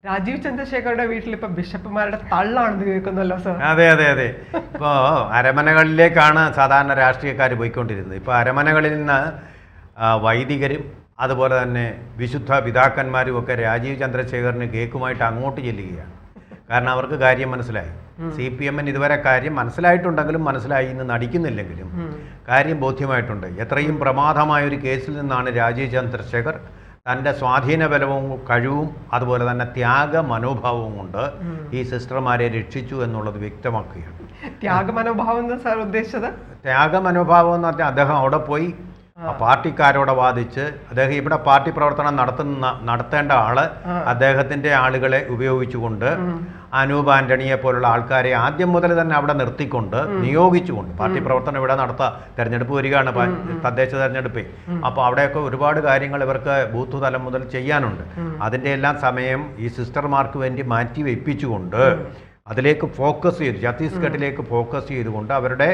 രാജീവ് ചന്ദ്രശേഖരുടെ വീട്ടിൽ ഇപ്പൊ ബിഷപ്പുമാരുടെ തള്ളാണെന്ന് കേൾക്കുന്നല്ലോ സർ. അതെ അതെ അതെ. ഇപ്പോൾ അരമനകളിലേക്കാണ് സാധാരണ രാഷ്ട്രീയക്കാർ പോയിക്കൊണ്ടിരുന്നത്. ഇപ്പോൾ അരമനകളിൽ നിന്ന് വൈദികരും അതുപോലെ തന്നെ വിശുദ്ധ പിതാക്കന്മാരും ഒക്കെ രാജീവ് ചന്ദ്രശേഖറിന് കേക്കുമായിട്ട് അങ്ങോട്ട് ചെല്ലുകയാണ്. കാരണം അവർക്ക് കാര്യം മനസ്സിലായി. CPM ഇതുവരെ കാര്യം മനസ്സിലായിട്ടുണ്ടെങ്കിലും മനസ്സിലായി എന്ന് നടിക്കുന്നില്ലെങ്കിലും കാര്യം ബോധ്യമായിട്ടുണ്ട്. എത്രയും പ്രമാദമായൊരു കേസിൽ നിന്നാണ് രാജീവ് ചന്ദ്രശേഖർ തൻ്റെ സ്വാധീന ബലവും കഴിവും അതുപോലെ തന്നെ ത്യാഗ മനോഭാവവും കൊണ്ട് ഈ സിസ്റ്റർമാരെ രക്ഷിച്ചു എന്നുള്ളത് വ്യക്തമാക്കുകയാണ്. ത്യാഗ മനോഭാവം എന്ന് സാർ ഉദ്ദേശിച്ചത്? ത്യാഗ മനോഭാവം എന്ന് പറഞ്ഞാൽ അദ്ദേഹം അവിടെ പോയി പാർട്ടിക്കാരോട് വാദിച്ച് അദ്ദേഹം ഇവിടെ പാർട്ടി പ്രവർത്തനം നടത്തേണ്ട ആള് അദ്ദേഹത്തിന്റെ ആളുകളെ ഉപയോഗിച്ചുകൊണ്ട് അനൂപ് ആന്റണിയെ പോലുള്ള ആൾക്കാരെ ആദ്യം മുതൽ തന്നെ അവിടെ നിർത്തിക്കൊണ്ട് നിയോഗിച്ചുകൊണ്ട് പാർട്ടി പ്രവർത്തനം ഇവിടെ തെരഞ്ഞെടുപ്പ് വരികയാണ്, തദ്ദേശ തെരഞ്ഞെടുപ്പ്. അപ്പോൾ അവിടെയൊക്കെ ഒരുപാട് കാര്യങ്ങൾ ഇവർക്ക് ബൂത്ത് തലം മുതൽ ചെയ്യാനുണ്ട്. അതിൻ്റെ എല്ലാം സമയം ഈ സിസ്റ്റർമാർക്ക് വേണ്ടി മാറ്റി വെപ്പിച്ചുകൊണ്ട് അതിലേക്ക് ഫോക്കസ് ചെയ്തു, ഛത്തീസ്ഗഡിലേക്ക് ഫോക്കസ് ചെയ്തുകൊണ്ട് അവരുടെ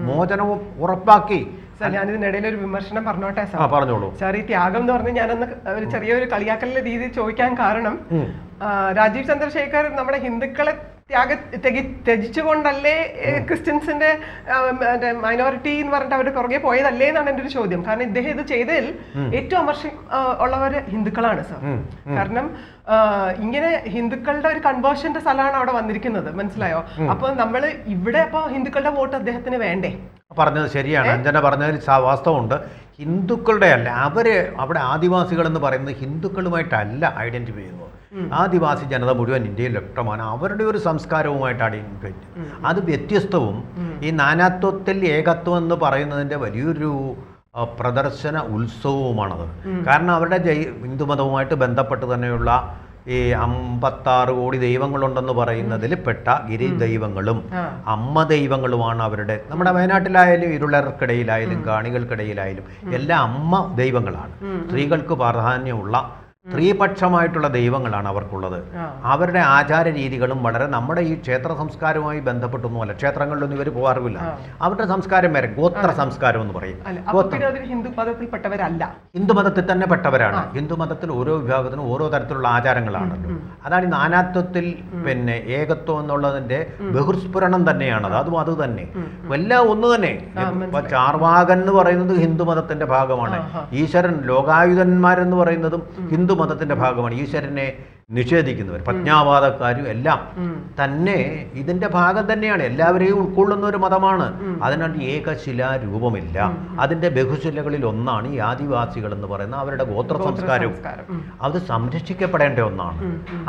മോചനവും ഉറപ്പാക്കി. സാർ, ഞാനിതിനിടയിൽ ഒരു വിമർശനം പറഞ്ഞോട്ടെ സാർ? പറഞ്ഞോളൂ സാർ. ഈ ത്യാഗം എന്ന് പറഞ്ഞ് ഞാനൊന്ന് ഒരു ചെറിയൊരു കളിയാക്കലിന്റെ രീതിയിൽ ചോദിക്കാൻ കാരണം, രാജീവ് ചന്ദ്രശേഖർ നമ്മുടെ ഹിന്ദുക്കളെ ത്യജിച്ചുകൊണ്ടല്ലേ ക്രിസ്ത്യൻസിന്റെ മൈനോറിറ്റി എന്ന് പറഞ്ഞിട്ട് അവർ പുറകെ പോയതല്ലേ എന്നാണ് എൻ്റെ ഒരു ചോദ്യം. കാരണം ഇദ്ദേഹം ഇത് ചെയ്തതിൽ ഏറ്റവും അമർഷം ഉള്ളവര് ഹിന്ദുക്കളാണ് സാർ. കാരണം ഇങ്ങനെ ഹിന്ദുക്കളുടെ ഒരു കൺവേർഷന്റെ സ്ഥലമാണ് അവിടെ വന്നിരിക്കുന്നത്, മനസ്സിലായോ? അപ്പൊ നമ്മള് ഇവിടെ അപ്പൊ ഹിന്ദുക്കളുടെ വോട്ട് അദ്ദേഹത്തിന് വേണ്ടേ? പറഞ്ഞത് ശരിയാണ്, അഞ്ജന പറഞ്ഞതിൽ വാസ്തവമുണ്ട്. ഹിന്ദുക്കളുടെ അല്ല, അവര് അവിടെ ആദിവാസികൾ എന്ന് പറയുന്നത് ഹിന്ദുക്കളുമായിട്ടല്ല ഐഡന്റിഫൈ ചെയ്യുന്നത്. ആദിവാസി ജനത മുഴുവൻ ഇന്ത്യയിൽ വ്യക്തമാണ് അവരുടെ ഒരു സംസ്കാരവുമായിട്ട് ഐഡന്റിഫൈ ചെയ്യുന്നത്. അത് വ്യത്യസ്തവും ഈ നാനാത്വത്തിൽ ഏകത്വം എന്ന് പറയുന്നതിൻ്റെ വലിയൊരു പ്രദർശന ഉത്സവവുമാണത്. കാരണം അവരുടെ ഹിന്ദുമതവുമായിട്ട് ബന്ധപ്പെട്ട് തന്നെയുള്ള ഈ 56 കോടി ദൈവങ്ങളുണ്ടെന്ന് പറയുന്നതിൽ പെട്ട ഗിരി ദൈവങ്ങളും അമ്മ ദൈവങ്ങളുമാണ് അവരുടെ. നമ്മുടെ വയനാട്ടിലായാലും ഇരുളർക്കിടയിലായാലും കാണികൾക്കിടയിലായാലും എല്ലാം അമ്മ ദൈവങ്ങളാണ്. സ്ത്രീകൾക്ക് പ്രാധാന്യമുള്ള സ്ത്രീപക്ഷമായിട്ടുള്ള ദൈവങ്ങളാണ് അവർക്കുള്ളത്. അവരുടെ ആചാര രീതികളും വളരെ നമ്മുടെ ഈ ക്ഷേത്ര സംസ്കാരവുമായി ബന്ധപ്പെട്ടൊന്നുമല്ല. ക്ഷേത്രങ്ങളിലൊന്നും ഇവർ പോകാറില്ല. അവരുടെ സംസ്കാരം വരെ ഗോത്ര സംസ്കാരം എന്ന് പറയും. ഹിന്ദുമതത്തിൽ തന്നെ പെട്ടവരാണ്. ഹിന്ദുമതത്തിൽ ഓരോ വിഭാഗത്തിനും ഓരോ തരത്തിലുള്ള ആചാരങ്ങളാണല്ലോ. അതാണ് ഈ നാനാത്വത്തിൽ പിന്നെ ഏകത്വം എന്നുള്ളതിന്റെ ബഹിർസ്ഫുരണം തന്നെയാണത്. അതും അത് തന്നെ എല്ലാം ഒന്ന് തന്നെ. ഇപ്പൊ ചാർവാകൻ എന്ന് പറയുന്നത് ഹിന്ദുമതത്തിന്റെ ഭാഗമാണ്. ഈശ്വരൻ ലോകായുധന്മാരെന്ന് പറയുന്നതും ഹിന്ദുമതത്തിന്റെ ഭാഗമാണ്. ഈശ്വരനെ നിഷേധിക്കുന്നവർ പ്രജ്ഞാവാദക്കാരും എല്ലാം തന്നെ ഇതിന്റെ ഭാഗം തന്നെയാണ്. എല്ലാവരെയും ഉൾക്കൊള്ളുന്ന ഒരു മതമാണ്. അതിനാണ് ഏകശിലാരൂപമില്ല. അതിന്റെ ബഹുശിലകളിൽ ഒന്നാണ് ഈ ആദിവാസികൾ എന്ന് പറയുന്ന അവരുടെ ഗോത്ര സംസ്കാരവും. അത് സംരക്ഷിക്കപ്പെടേണ്ട ഒന്നാണ്.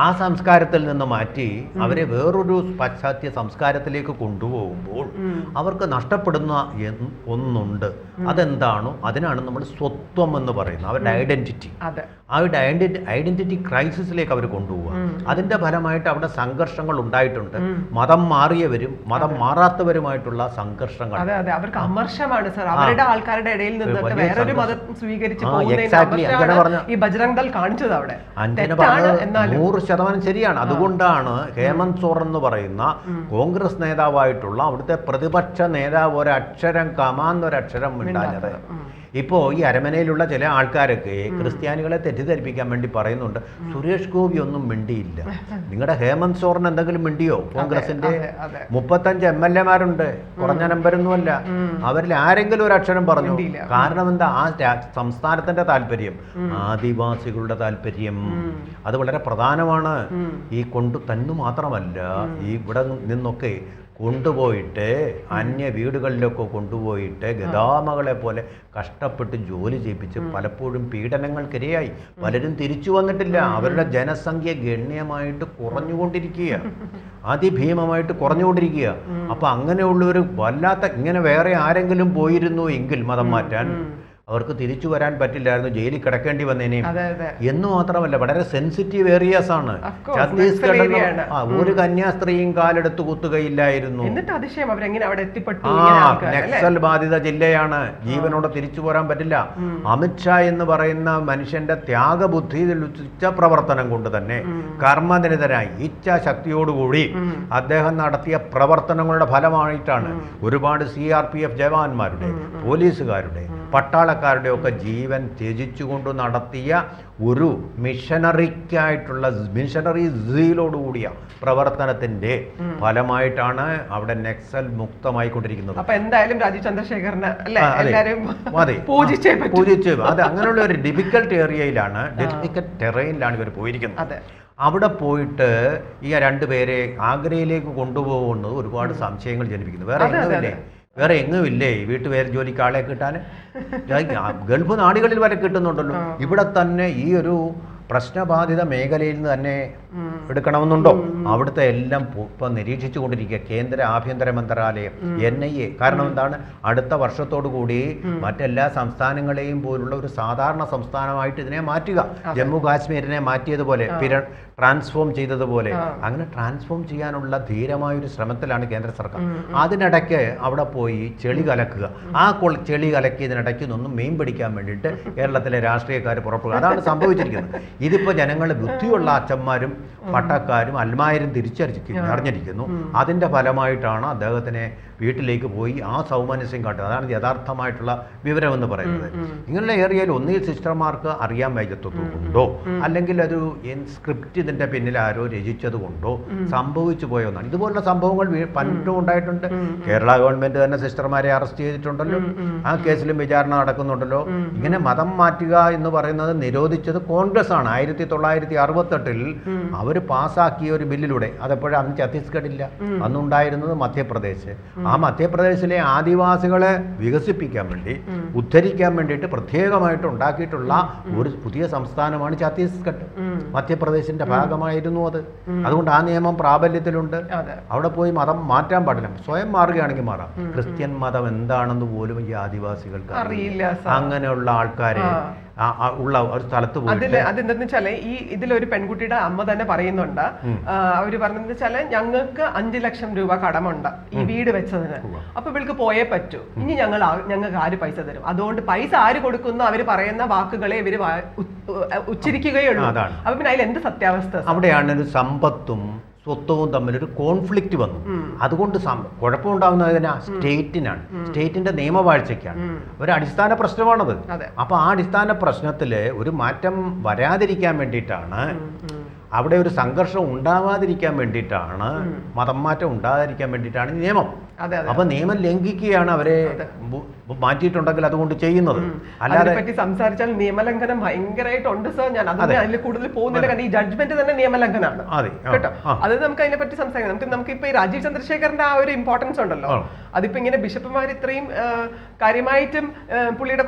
ആ സംസ്കാരത്തിൽ നിന്ന് മാറ്റി അവരെ വേറൊരു പാശ്ചാത്യ സംസ്കാരത്തിലേക്ക് കൊണ്ടുപോകുമ്പോൾ അവർക്ക് നഷ്ടപ്പെടുന്ന ഒന്നുണ്ട്. അതെന്താണോ അതിനാണ് നമ്മൾ സ്വത്വം എന്ന് പറയുന്നത്. അവരുടെ ഐഡന്റിറ്റി. അവരുടെ ഐഡന്റിറ്റി ക്രൈസിസിലേക്ക് അവർ കൊണ്ടുപോവുക. അതിന്റെ ഫലമായിട്ട് അവിടെ സംഘർഷങ്ങൾ ഉണ്ടായിട്ടുണ്ട്. മതം മാറിയവരും മതം മാറാത്തവരുമായിട്ടുള്ള സംഘർഷങ്ങൾ. അവർക്ക് അമർഷമാണ് സാർ. അവരുടെ ആൾക്കാരുടെ ഇടയിൽ നിന്നിട്ട് വേറൊരു മതം സ്വീകരിച്ച് ഈ ബജ്രംഗ് ദൾ കാണിച്ചത് അവിടെ. അഞ്ജന പറഞ്ഞത് 100% ശരിയാണ്. അതുകൊണ്ടാണ് ഹേമന്ത് സോറൻ എന്ന് പറയുന്ന കോൺഗ്രസ് നേതാവായിട്ടുള്ള അവിടുത്തെ പ്രതിപക്ഷ നേതാവ് ഒരക്ഷരം കമാന്നൊരക്ഷരം മിണ്ടാഞ്ഞത്. ഇപ്പോൾ ഈ അരമനയിലുള്ള ചില ആൾക്കാരൊക്കെ ക്രിസ്ത്യാനികളെ തെറ്റിദ്ധരിപ്പിക്കാൻ വേണ്ടി പറയുന്നുണ്ട് സുരേഷ് ഗോപി ഒന്നും മിണ്ടിയില്ല. നിങ്ങളുടെ ഹേമന്ത് സോറൻ എന്തെങ്കിലും മിണ്ടിയോ? കോൺഗ്രസിന്റെ 35 MLA-മാരുണ്ട്, കുറഞ്ഞ നമ്പരൊന്നുമല്ല. അവരിൽ ആരെങ്കിലും ഒരു അക്ഷരം പറഞ്ഞു? കാരണം എന്താ? ആ സംസ്ഥാനത്തിന്റെ താല്പര്യം, ആദിവാസികളുടെ താല്പര്യം, അത് വളരെ പ്രധാനമാണ്. ഈ തന്നു മാത്രമല്ല, ഈ ഇവിടെ നിന്നൊക്കെ കൊണ്ടുപോയിട്ട് അന്യ വീടുകളിലൊക്കെ കൊണ്ടുപോയിട്ട് ഗദാമകളെ പോലെ കഷ്ടപ്പെട്ട് ജോലി ചെയ്യിപ്പിച്ച് പലപ്പോഴും പീഡനങ്ങൾക്കിരയായി പലരും തിരിച്ചു വന്നിട്ടില്ല. അവരുടെ ജനസംഖ്യ ഗണ്യമായിട്ട് കുറഞ്ഞുകൊണ്ടിരിക്കുക, അതിഭീമമായിട്ട് കുറഞ്ഞുകൊണ്ടിരിക്കുക. അപ്പം അങ്ങനെയുള്ളവർ വല്ലാത്ത ഇങ്ങനെ വേറെ ആരെങ്കിലും പോയിരുന്നു എങ്കിൽ മതം മാറ്റാൻ അവർക്ക് തിരിച്ചു വരാൻ പറ്റില്ലായിരുന്നു, ജയിലിൽ കിടക്കേണ്ടി വന്നേനെയും. എന്ന് മാത്രമല്ല വളരെ സെൻസിറ്റീവ് ഏരിയാസ് ആണ്. ഛത്തീസ്ഗഡ് ഒരു കന്യാസ്ത്രീയും കാലെടുത്ത് കുത്തുകയില്ലായിരുന്നു. നക്സൽ ബാധിത ജില്ലയാണ്. ജീവനോടെ തിരിച്ചു പോരാൻ പറ്റില്ല. അമിത്ഷാ എന്ന് പറയുന്ന മനുഷ്യന്റെ ത്യാഗബുദ്ധിയിൽ ഉച്ച പ്രവർത്തനം കൊണ്ട് തന്നെ കർമ്മനിരതരായി ഇച്ഛാശക്തിയോടുകൂടി അദ്ദേഹം നടത്തിയ പ്രവർത്തനങ്ങളുടെ ഫലമായിട്ടാണ് ഒരുപാട് CRPF ജവാന്മാരുടെ, പോലീസുകാരുടെ, പട്ടാളക്കാരുടെയൊക്കെ ജീവൻ ത്യജിച്ചുകൊണ്ട് നടത്തിയ ഒരു മിഷനറി സീലോടുകൂടിയ പ്രവർത്തനത്തിന്റെ ഫലമായിട്ടാണ് അവിടെ നക്സൽ മുക്തമായിക്കൊണ്ടിരിക്കുന്നത്. അപ്പൊ എന്തായാലും രാജീവ് ചന്ദ്രശേഖരന് പൂജിച്ച് അത് അങ്ങനെയുള്ള ഒരു ഡിഫിക്കൽട്ട് ഏരിയയിലാണ്, ഡിഫിക്കൽട്ട് ടെറൈനിലാണ് ഇവർ പോയിരിക്കുന്നത്. അവിടെ പോയിട്ട് ഈ രണ്ടുപേരെ ആഗ്രയിലേക്ക് കൊണ്ടുപോകുന്നത് ഒരുപാട് സംശയങ്ങൾ ജനിപ്പിക്കുന്നു. വേറെ എങ്ങുമില്ലേ വീട്ടുപേർ ജോലിക്ക് ആളെ കിട്ടാൻ? ഗൾഫ് നാടുകളിൽ വരെ കിട്ടുന്നുണ്ടല്ലോ. ഇവിടെ തന്നെ ഈ ഒരു പ്രശ്നബാധിത മേഖലയിൽ നിന്ന് തന്നെ എടുക്കണമെന്നുണ്ടോ? അവിടുത്തെ എല്ലാം ഇപ്പം നിരീക്ഷിച്ചു കൊണ്ടിരിക്കുക കേന്ദ്ര ആഭ്യന്തര മന്ത്രാലയം, NIA. കാരണം എന്താണ്, അടുത്ത വർഷത്തോടു കൂടി മറ്റെല്ലാ സംസ്ഥാനങ്ങളെയും പോലുള്ള ഒരു സാധാരണ സംസ്ഥാനമായിട്ട് ഇതിനെ മാറ്റുക. ജമ്മു കാശ്മീരിനെ മാറ്റിയതുപോലെ, ട്രാൻസ്ഫോം ചെയ്തതുപോലെ അങ്ങനെ ട്രാൻസ്ഫോം ചെയ്യാനുള്ള ധീരമായൊരു ശ്രമത്തിലാണ് കേന്ദ്ര സർക്കാർ. അതിനിടയ്ക്ക് അവിടെ പോയി ചെളി കലക്കുക. ആ ചെളി കലക്കിയതിനിടയ്ക്ക് നിന്നും മീൻ പിടിക്കാൻ വേണ്ടിയിട്ട് കേരളത്തിലെ രാഷ്ട്രീയക്കാർ പുറപ്പെടുക. അതാണ് സംഭവിച്ചിരിക്കുന്നത്. ഇതിപ്പോൾ ജനങ്ങൾ ബുദ്ധിയുള്ള അച്ഛന്മാരും പട്ടക്കാരും അൽമാരും അറിഞ്ഞിരിക്കുന്നു. അതിൻ്റെ ഫലമായിട്ടാണ് അദ്ദേഹത്തിനെ വീട്ടിലേക്ക് പോയി ആ സൗമനസ്യം കാട്ടുന്നത്. അതാണ് യഥാർത്ഥമായിട്ടുള്ള വിവരമെന്ന് പറയുന്നത്. ഇങ്ങനെയുള്ള ഏരിയയിൽ ഒന്നുകിൽ സിസ്റ്റർമാർക്ക് അറിയാൻ വൈകത്വമുണ്ടോ, അല്ലെങ്കിൽ ഒരു സ്ക്രിപ്റ്റ് ഇതിൻ്റെ പിന്നിൽ ആരോ രചിച്ചത് കൊണ്ടോ സംഭവിച്ചു പോയ ഒന്നാണ്. ഇതുപോലുള്ള സംഭവങ്ങൾ പലരും ഉണ്ടായിട്ടുണ്ട്. കേരള ഗവൺമെന്റ് തന്നെ സിസ്റ്റർമാരെ അറസ്റ്റ് ചെയ്തിട്ടുണ്ടല്ലോ. ആ കേസിലും വിചാരണ നടക്കുന്നുണ്ടല്ലോ. ഇങ്ങനെ മതം മാറ്റുക എന്ന് പറയുന്നത് നിരോധിച്ചത് കോൺഗ്രസ് ആണ്. 1968 അവർ പാസ്സാക്കിയ ഒരു ബില്ലിലൂടെ. അതെപ്പോഴും അന്ന് ഛത്തീസ്ഗഡില്ല, അന്നുണ്ടായിരുന്നത് മധ്യപ്രദേശ്. ആ മധ്യപ്രദേശിലെ ആദിവാസികളെ വികസിപ്പിക്കാൻ വേണ്ടി, ഉദ്ധരിക്കാൻ വേണ്ടിയിട്ട് പ്രത്യേകമായിട്ട് ഉണ്ടാക്കിയിട്ടുള്ള ഒരു പുതിയ സംസ്ഥാനമാണ് ഛത്തീസ്ഗഡ്. മധ്യപ്രദേശിന്റെ ഭാഗമായിരുന്നു അത്. അതുകൊണ്ട് ആ നിയമം പ്രാബല്യത്തിലുണ്ട്. അവിടെ പോയി മതം മാറ്റാൻ പാടില്ല. സ്വയം മാറുകയാണെങ്കിൽ മാറാം. ക്രിസ്ത്യൻ മതം എന്താണെന്ന് പോലും ഈ ആദിവാസികൾക്ക് അറിയില്ല. അങ്ങനെയുള്ള ആൾക്കാരെ ഉള്ള ഒരു സ്ഥലത്ത് പോയിട്ട് അതെന്താന്ന് വെച്ചാല് ഇതിലൊരു പെൺകുട്ടിയുടെ അമ്മ തന്നെ പറയുന്നുണ്ട്. അവര് പറഞ്ഞെന്ന് വെച്ചാല് ഞങ്ങൾക്ക് 5 ലക്ഷം രൂപ കടമുണ്ട് ഈ വീട് വെച്ചതിന്. അപ്പൊ ഇവൾക്ക് പോയേ പറ്റൂ. ഇനി ഞങ്ങൾക്ക് ആര് പൈസ തരും? അതുകൊണ്ട് പൈസ ആര് കൊടുക്കുന്നു അവര് പറയുന്ന വാക്കുകളെ ഇവര് ഉച്ചരിക്കുകയുള്ളൂ. അപ്പൊ പിന്നെ അതിൽ എന്ത് സത്യാവസ്ഥ? അവിടെയാണ് ഒരു സമ്പത്തും സ്വത്വവും തമ്മിലൊരു കോൺഫ്ലിക്റ്റ് വന്നു. അതുകൊണ്ട് കുഴപ്പമുണ്ടാകുന്നതിന് സ്റ്റേറ്റിനാണ്, സ്റ്റേറ്റിന്റെ നിയമവാഴ്ചയ്ക്കാണ്. ഒരു അടിസ്ഥാന പ്രശ്നമാണത്. അപ്പൊ ആ അടിസ്ഥാന പ്രശ്നത്തില് ഒരു മാറ്റം വരാതിരിക്കാൻ വേണ്ടിയിട്ടാണ്, അവിടെ ഒരു സംഘർഷം ഉണ്ടാവാതിരിക്കാൻ വേണ്ടിയിട്ടാണ്, മതം മാറ്റം ഉണ്ടാകാതിരിക്കാൻ വേണ്ടിയിട്ടാണ് നിയമം. അപ്പൊ നിയമം ലംഘിക്കുകയാണ് അവരെ മാറ്റിയിട്ടുണ്ടെങ്കിൽ അതുകൊണ്ട് ചെയ്യുന്നത്. അല്ലാതെ സംസാരിച്ചാൽ നിയമലംഘനം ഭയങ്കരമായിട്ടുണ്ട് സർ. ഞാൻ അതിൽ കൂടുതൽ പോകുന്നില്ല. കാരണം ഈ ജഡ്ജ്മെന്റ് തന്നെ നിയമലംഘനമാണ് കേട്ടോ. അത് നമുക്ക് അതിനെ പറ്റി സംസാരിക്കാം. നമുക്കിപ്പോ ഈ രാജീവ് ചന്ദ്രശേഖരന്റെ ആ ഒരു ഇമ്പോർട്ടൻസ് ഉണ്ടല്ലോ, അതിപ്പോ ഇങ്ങനെ ബിഷപ്പുമാർ ഇത്രയും കാര്യമായിട്ടും പുള്ളിയുടെ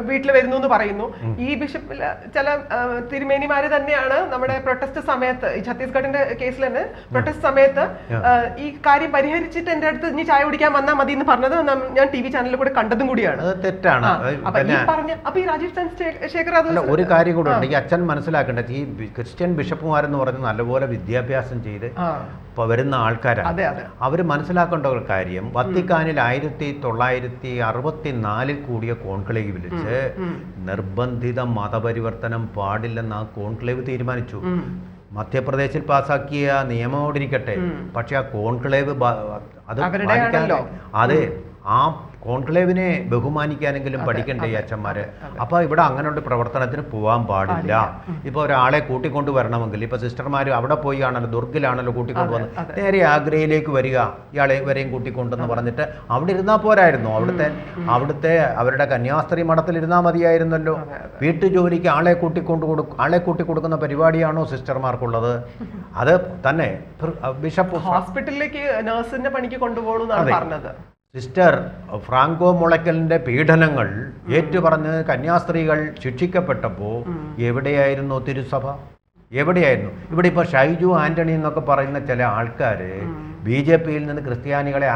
വീട്ടിൽ വരുന്നു എന്ന് പറയുന്നു. ഈ ബിഷപ്പ് ചില തിരുമേനിമാര് തന്നെയാണ് നമ്മുടെ പ്രൊട്ടസ്റ്റ് സമയത്ത്, ഈ ഛത്തീസ്ഗഡിന്റെ കേസിൽ തന്നെ പ്രൊട്ടസ്റ്റ് സമയത്ത് ഈ കാര്യം പരിഹരിച്ചിട്ട് എന്റെ അടുത്ത് ഇനി ചായ കുടിക്കാൻ വന്നാൽ മതി എന്ന് പറഞ്ഞത് ഞാൻ TV ചാനലിൽ കൂടെ കണ്ടതും കൂടിയാണ്. തെറ്റാണ്. അപ്പൊ ഈ രാജീവ് ചന്ദ്രശേഖർ ഒരു കാര്യം കൂടെ ഉണ്ട്. ഈ അച്ഛൻ മനസ്സിലാക്കേണ്ടത്, ഈ ക്രിസ്ത്യൻ ബിഷപ്പുമാരെന്ന് പറഞ്ഞ് നല്ലപോലെ വിദ്യാഭ്യാസം ചെയ്ത് വരുന്ന ആൾക്കാരാണ്. അവർ മനസ്സിലാക്കേണ്ട ഒരു കാര്യം, വത്തിക്കാനിൽ 1964 കൂടിയ കോൺക്ലേവ് വിളിച്ച് നിർബന്ധിത മതപരിവർത്തനം പാടില്ലെന്ന് ആ കോൺക്ലേവ് തീരുമാനിച്ചു. മധ്യപ്രദേശിൽ പാസാക്കിയ നിയമമോടിരിക്കട്ടെ, പക്ഷെ ആ കോൺക്ലേവ് അത് അതെ, ആ കോൺക്ലേവിനെ ബഹുമാനിക്കാനെങ്കിലും പഠിക്കണ്ടേ ഈ അച്ഛന്മാര്. അപ്പൊ ഇവിടെ അങ്ങനെ ഒരു പ്രവർത്തനത്തിന് പോകാൻ പാടില്ല. ഇപ്പൊ ഒരാളെ കൂട്ടിക്കൊണ്ട് വരണമെങ്കിൽ, ഇപ്പൊ സിസ്റ്റർമാര് അവിടെ പോയി ആണല്ലോ, ദുർഗിലാണല്ലോ കൂട്ടിക്കൊണ്ടുവന്ന്, നേരെ ആഗ്രയിലേക്ക് വരിക, ഇയാളെ വരെയും കൂട്ടിക്കൊണ്ടെന്ന് പറഞ്ഞിട്ട് അവിടെ ഇരുന്നാൽ പോരായിരുന്നു. അവിടുത്തെ അവരുടെ കന്യാസ്ത്രീ മഠത്തിൽ ഇരുന്നാൽ മതിയായിരുന്നല്ലോ. വീട്ടുജോലിക്ക് ആളെ കൂട്ടിക്കൊടുക്കുന്ന പരിപാടിയാണോ സിസ്റ്റർമാർക്കുള്ളത്? അത് തന്നെ ബിഷപ്പ് ഹോസ്പിറ്റലിലേക്ക് നഴ്സിന്റെ പണിക്ക് കൊണ്ടുപോകണമെന്നാണ് പറഞ്ഞത്. സിസ്റ്റർ ഫ്രാങ്കോ മുളയ്ക്കലിന്റെ പീഡനങ്ങൾ ഏറ്റുപറഞ്ഞ് കന്യാസ്ത്രീകൾ ശിക്ഷിക്കപ്പെട്ടപ്പോൾ എവിടെയായിരുന്നു തിരുസഭ? എവിടെയായിരുന്നു? ഇവിടെ ഇപ്പോൾ ഷൈജു ആന്റണി എന്നൊക്കെ പറയുന്ന ചില ആൾക്കാർ BJPയിൽ നിന്ന് ക്രിസ്ത്യാനികളെ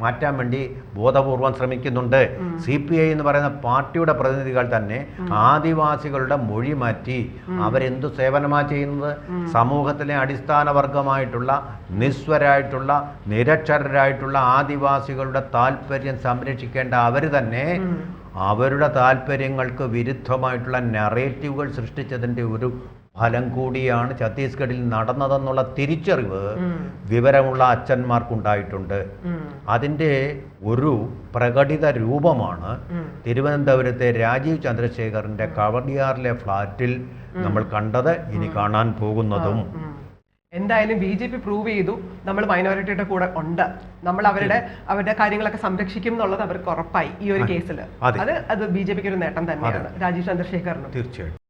മാറ്റാൻ വേണ്ടി ബോധപൂർവം ശ്രമിക്കുന്നുണ്ട്. CPI എന്ന് പറയുന്ന പാർട്ടിയുടെ പ്രതിനിധികൾ തന്നെ ആദിവാസികളുടെ മൊഴി മാറ്റി അവരെന്തു സേവനമാണ് ചെയ്യുന്നത്? സമൂഹത്തിലെ അടിസ്ഥാന വർഗമായിട്ടുള്ള നിസ്വരായിട്ടുള്ള നിരക്ഷരരായിട്ടുള്ള ആദിവാസികളുടെ താല്പര്യം സംരക്ഷിക്കേണ്ട അവർ തന്നെ അവരുടെ താല്പര്യങ്ങൾക്ക് വിരുദ്ധമായിട്ടുള്ള നറേറ്റീവുകൾ സൃഷ്ടിച്ചതിൻ്റെ ഒരു ഫലം കൂടിയാണ് ഛത്തീസ്ഗഡിൽ നടന്നതെന്നുള്ള തിരിച്ചറിവ് വിവരമുള്ള അച്ഛന്മാർക്കുണ്ടായിട്ടുണ്ട്. അതിൻ്റെ ഒരു പ്രകടിത രൂപമാണ് തിരുവനന്തപുരത്തെ രാജീവ് ചന്ദ്രശേഖറിന്റെ കവടിയാറിലെ ഫ്ളാറ്റിൽ നമ്മൾ കണ്ടത്, ഇനി കാണാൻ പോകുന്നതും. എന്തായാലും BJP പ്രൂവ് ചെയ്തു നമ്മൾ മൈനോറിറ്റിയുടെ കൂടെ ഉണ്ട്, നമ്മൾ അവരുടെ കാര്യങ്ങളൊക്കെ സംരക്ഷിക്കും എന്നുള്ളത് അവർക്ക് ഉറപ്പായി ഈ ഒരു കേസിൽ. അത് BJPക്ക് ഒരു നേട്ടം തന്നെയാണ്, രാജീവ് ചന്ദ്രശേഖറിനും. തീർച്ചയായും.